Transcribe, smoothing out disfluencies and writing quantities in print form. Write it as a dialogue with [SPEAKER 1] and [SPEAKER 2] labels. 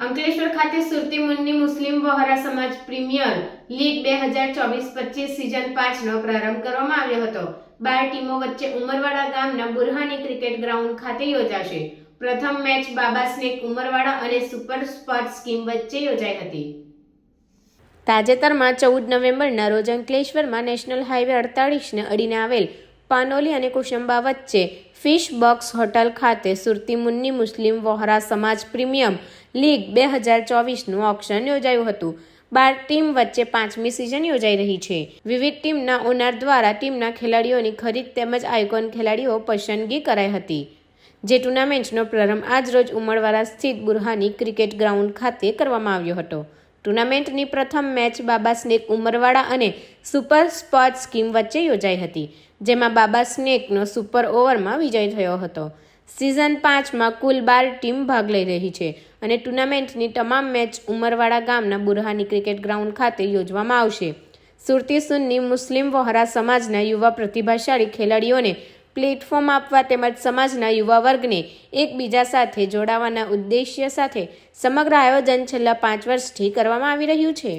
[SPEAKER 1] અંકલેશ્વર ખાતે સુરતી મુન્ની મુસ્લિમ વહોરા સમાજ premier league 2024-25 season 5નો પ્રારંભ કરવામાં આવ્યો હતો। 12 ટીમો વચ્ચે ઉમરવાડા ગામના બુરહાની ક્રિકેટ ગ્રાઉન્ડ ખાતે યોજાશે। પ્રથમ મેચ બાબા સ્નેક ઉમરવાડા અને સુપર સ્પોર્ટ્સ સ્કીમ વચ્ચે યોજાઈ હતી। તાજેતરમાં 14 નવેમ્બરના રોજ અંકલેશ્વરમાં નેશનલ હાઈવે 48ને અડીને આવેલ પાનોલી અને કુશંબા વચ્ચે ફિશ બોક્સ હોટલ ખાતે સુરતી મુન્ની મુસ્લિમ વહોરા સમાજ પ્રીમિયમ લીગ 2024નું ઓક્શન યોજાયું હતું। 12 ટીમ વચ્ચે 5મી સિઝન યોજાઈ રહી છે। વિવિધ ટીમના ઓનર દ્વારા ટીમના ખેલાડીઓની ખરીદ તેમજ આઇકોન ખેલાડીઓ પસંદગી કરાઈ હતી, જે ટુર્નામેન્ટનો પ્રારંભ આજરોજ ઉમરવાડા સ્થિત બુરહાની ક્રિકેટ ગ્રાઉન્ડ ખાતે કરવામાં આવ્યો હતો। ટુર્નામેન્ટની પ્રથમ મેચ બાબા સ્નેક ઉમરવાડા અને સુપર સ્પોર્ટ્સ સ્કીમ વચ્ચે યોજાઈ હતી, જેમાં બાબા સ્નેકનો સુપર ઓવરમાં વિજય થયો હતો। સિઝન 5માં કુલ 12 ટીમ ભાગ લઈ રહી છે અને ટુર્નામેન્ટની તમામ મેચ ઉમરવાડા ગામના બુરહાની ક્રિકેટ ગ્રાઉન્ડ ખાતે યોજવામાં આવશે। સુરતી સુન્ની મુસ્લિમ વહોરા સમાજના યુવા પ્રતિભાશાળી ખેલાડીઓને પ્લેટફોર્મ આપવા તેમજ સમાજના યુવા વર્ગને એકબીજા સાથે જોડાવાના ઉદ્દેશ્ય સાથે સમગ્ર આયોજન છેલ્લા 5 વર્ષથી કરવામાં આવી રહ્યું છે।